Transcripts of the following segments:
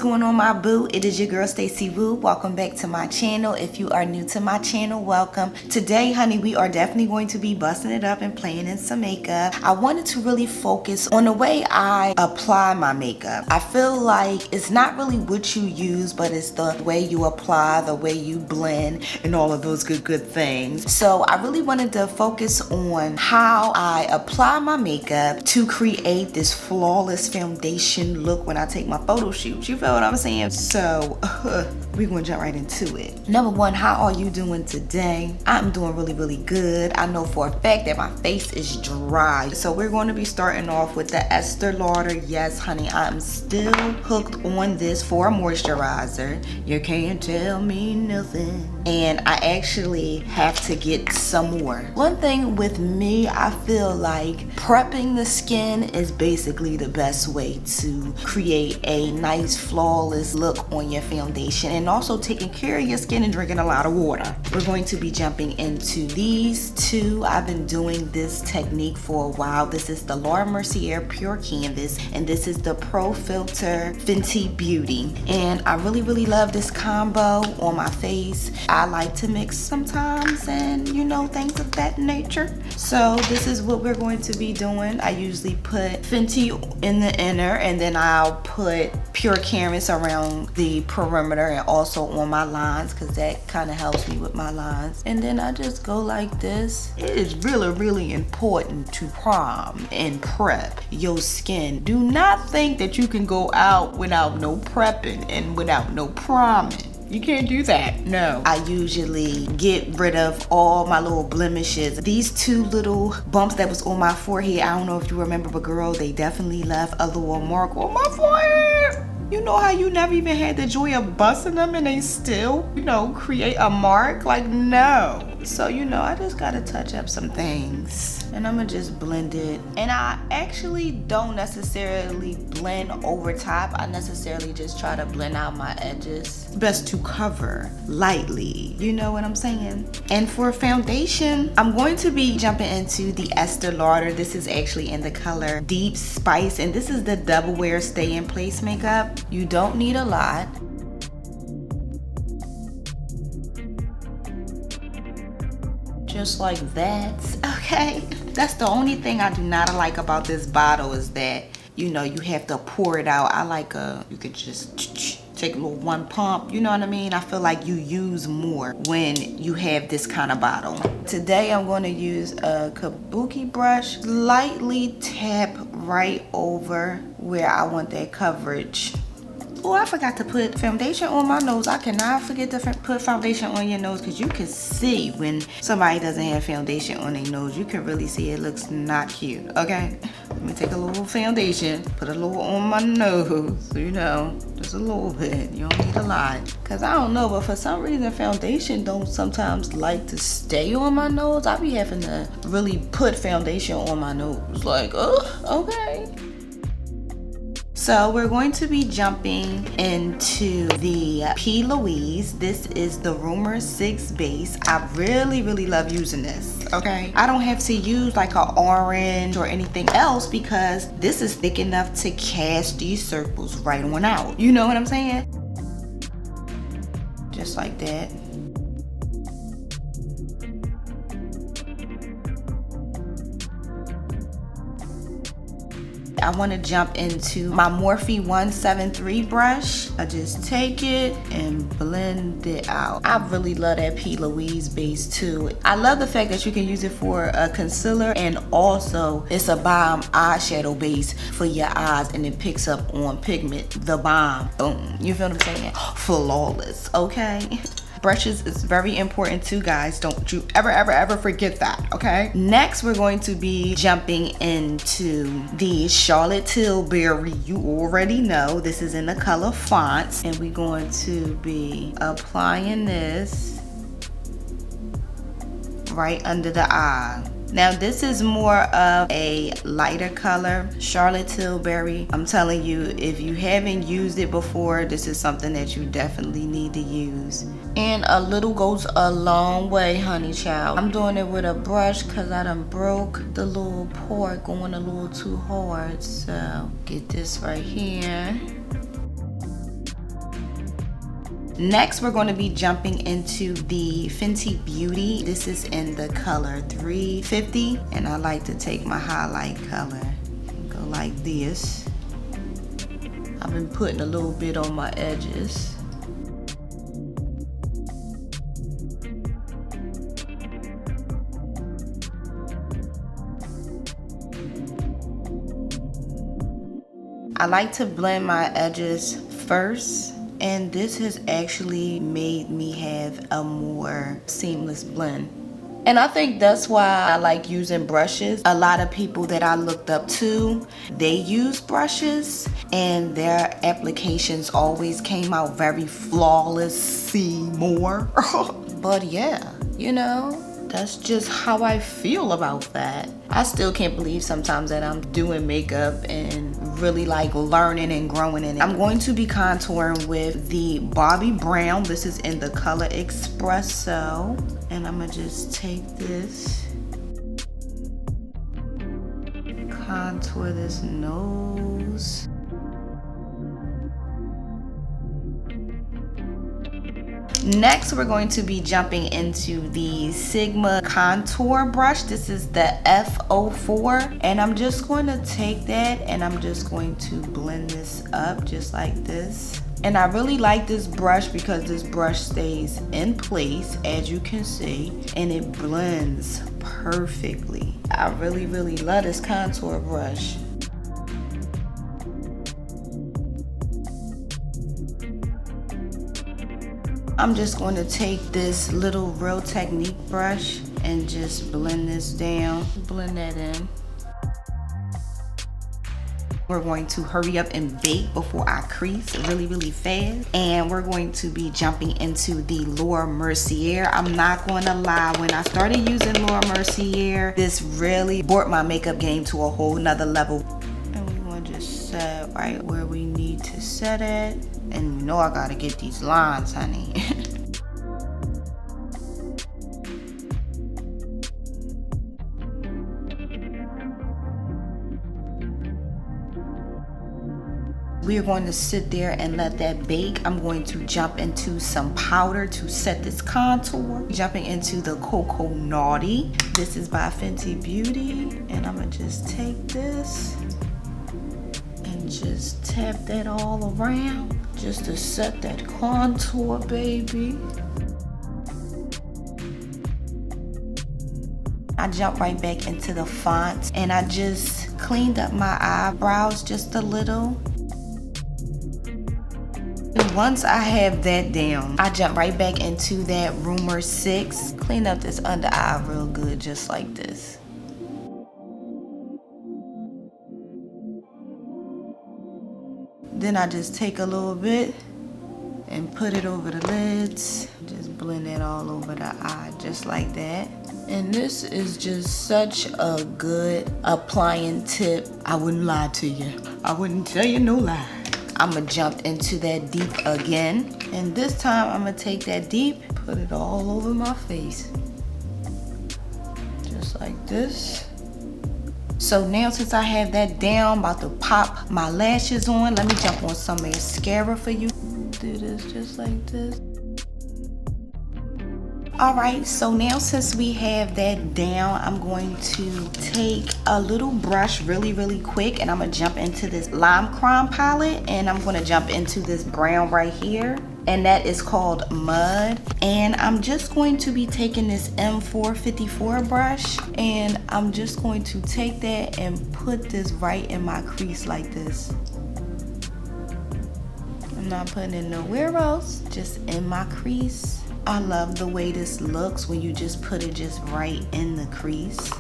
going on, my boo? It is your girl STACIEWO. Welcome back to my channel. If you are new to my channel, welcome. Today, honey, we are definitely going to be busting it up and playing in some makeup. I wanted to really focus on the way I apply my makeup. I feel like it's not really what you use, but it's the way you apply, the way you blend, and all of those good things. So I really wanted to focus on how I apply my makeup to create this flawless foundation look when I take my photo shoots. You feel what I'm saying? So we're gonna jump right into it. Number one, how are you doing today? I'm doing really good. I know for a fact that my face is dry, so we're going to be starting off with the Estee Lauder. Yes, honey, I'm still hooked on this for a moisturizer. You can't tell me nothing. And I actually have to get some more. One thing with me, I feel like prepping the skin is basically the best way to create a nice flawless look on your foundation, and also taking care of your skin and drinking a lot of water. We're going to be jumping into these two. I've been doing this technique for a while. This is the Laura Mercier Pure Canvas, and this is the Pro Filter Fenty Beauty. And I really love this combo on my face. I like to mix sometimes, and you know, things of that nature. So this is what we're going to be doing. I usually put Fenty in the inner, and then I'll put Pure Canvas around the perimeter and also on my lines, because that kind of helps me with my lines. And then I just go like this. It is really important to prime and prep your skin. Do not think that you can go out without no prepping and without no priming. You can't do that, no. I usually get rid of all my little blemishes. These two little bumps that was on my forehead, I don't know if you remember, but girl, they definitely left a little mark on my forehead. You know how you never even had the joy of busting them and they still, you know, create a mark? Like, no. So, you know, I just gotta touch up some things. And I'm gonna just blend it. And I actually don't necessarily blend over top. I necessarily just try to blend out my edges. Best to cover lightly. You know what I'm saying? And for foundation, I'm going to be jumping into the Estee Lauder. This is actually in the color Deep Spice. And this is the Double Wear Stay in Place makeup. You don't need a lot. Just like that. Okay, that's the only thing I do not like about this bottle, is that, you know, you have to pour it out. I like you could just take a little one pump, you know what I mean? I feel like you use more when you have this kind of bottle. Today I'm going to use a kabuki brush, lightly tap right over where I want that coverage. Oh, I forgot to put foundation on my nose. I cannot forget to put foundation on your nose, because you can see when somebody doesn't have foundation on their nose. You can really see it looks not cute, okay? Let me take a little foundation, put a little on my nose, you know, just a little bit. You don't need a lot. Because I don't know, but for some reason, foundation don't sometimes like to stay on my nose. I be having to really put foundation on my nose. Like, oh, okay. So we're going to be jumping into the Plouise. This is the Rumor 6 base. I really love using this, okay? I don't have to use like an orange or anything else, because this is thick enough to cast these circles right on out. You know what I'm saying? Just like that. I want to jump into my Morphe 173 brush. I just take it and blend it out. I really love that Plouise base too. I love the fact that you can use it for a concealer, and also it's a bomb eyeshadow base for your eyes, and it picks up on pigment. The bomb. Boom. You feel what I'm saying? Flawless, okay? Brushes is very important too, guys. Don't you ever forget that, okay? Next, we're going to be jumping into the Charlotte Tilbury. You already know this is in the color Fonce, and we're going to be applying this right under the eye. Now this is more of a lighter color, Charlotte Tilbury. I'm telling you, if you haven't used it before, this is something that you definitely need to use. And a little goes a long way, honey child. I'm doing it with a brush because I done broke the little part going a little too hard. So get this right here. Next, we're going to be jumping into the Fenty Beauty. This is in the color 350, and I like to take my highlight color and go like this. I've been putting a little bit on my edges. I like to blend my edges first, and this has actually made me have a more seamless blend. And I think that's why I like using brushes. A lot of people that I looked up to, they use brushes and their applications always came out very flawless, see more. But yeah, you know, that's just how I feel about that. I still can't believe sometimes that I'm doing makeup and really like learning and growing in it. I'm going to be contouring with the Bobbi Brown. This is in the color Expresso. And I'm gonna just take this, contour this nose. Next, we're going to be jumping into the Sigma contour brush. This is the F04, and I'm just going to take that and I'm just going to blend this up just like this. And I really like this brush because this brush stays in place, as you can see, and it blends perfectly. I really, really love this contour brush. I'm just going to take this little Real Technique brush and just blend this down, blend that in. We're going to hurry up and bake before I crease really, really fast. And we're going to be jumping into the Laura Mercier. I'm not going to lie, when I started using Laura Mercier, this really brought my makeup game to a whole nother level. And we're going to just set right where we need to set it. And you know I gotta get these lines, honey. We are going to sit there and let that bake. I'm going to jump into some powder to set this contour. Jumping into the Cocoa Naughty. This is by Fenty Beauty. And I'm gonna just take this and just tap that all around just to set that contour, baby. I jumped right back into the font and I just cleaned up my eyebrows just a little. Once I have that down, I jump right back into that Rumor 6. Clean up this under eye real good, just like this. Then I just take a little bit and put it over the lids. Just blend it all over the eye, just like that. And this is just such a good applying tip. I wouldn't lie to you. I wouldn't tell you no lie. I'm gonna jump into that deep again. And this time I'm gonna take that deep, put it all over my face. Just like this. So now since I have that down, I'm about to pop my lashes on. Let me jump on some mascara for you. Do this just like this. Alright, so now since we have that down, I'm going to take a little brush really quick and I'm going to jump into this Lime Crime palette and I'm going to jump into this brown right here. And that is called Mud. And I'm just going to be taking this M454 brush and I'm just going to take that and put this right in my crease like this. I'm not putting it nowhere else, just in my crease. I love the way this looks when you just put it just right in the crease.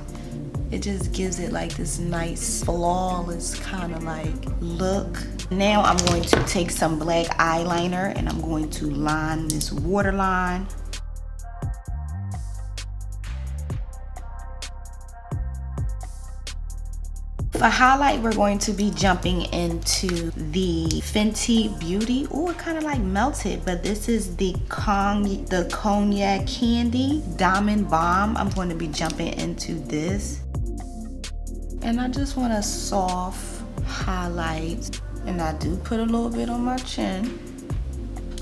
It just gives it like this nice flawless kind of like look. Now I'm going to take some black eyeliner and I'm going to line this waterline. For highlight, we're going to be jumping into the Fenty Beauty. Oh, it kind of like melted, but this is the Cognac Candy Diamond Bomb. I'm going to be jumping into this. And I just want a soft highlight. And I do put a little bit on my chin.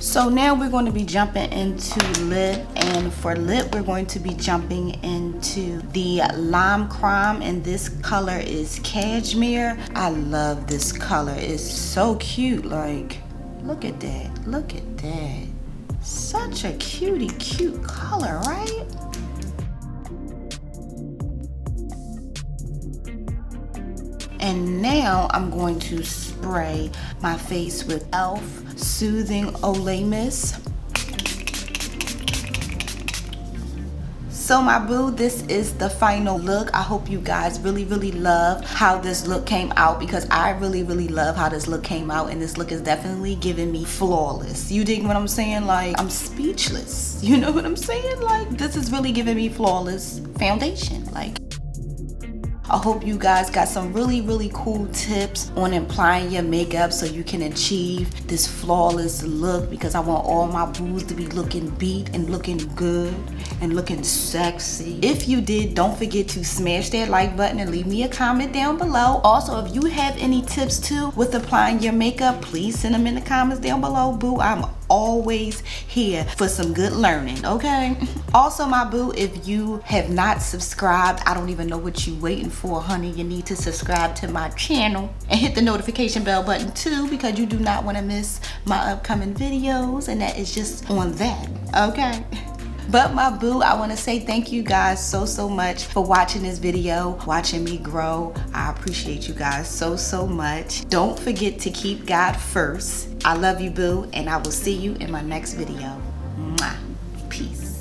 So now we're going to be jumping into lip, and for lip we're going to be jumping into the Lime Crime, and this color is Cashmere. I love this color. It's so cute. Like, look at that. Look at that. Such a cutie cute color, right? And now I'm going to spray my face with e.l.f. Soothing Olay Mist. So my boo, this is the final look. I hope you guys really love how this look came out, because I really love how this look came out, and this look is definitely giving me flawless. You dig what I'm saying? Like, I'm speechless. You know what I'm saying? Like, this is really giving me flawless foundation. Like, I hope you guys got some really cool tips on applying your makeup so you can achieve this flawless look, because I want all my boos to be looking beat and looking good and looking sexy. If you did, don't forget to smash that like button and leave me a comment down below. Also, if you have any tips too with applying your makeup, please send them in the comments down below, boo. I'm always here for some good learning, okay? Also, my boo, if you have not subscribed, I don't even know what you waiting for, honey. You need to subscribe to my channel and hit the notification bell button too, because you do not want to miss my upcoming videos, and that is just on that, okay? But my boo, I want to say thank you guys so much for watching this video, watching me grow. I appreciate you guys so much. Don't forget to keep God first. I love you, boo, and I will see you in my next video. Mwah. Peace.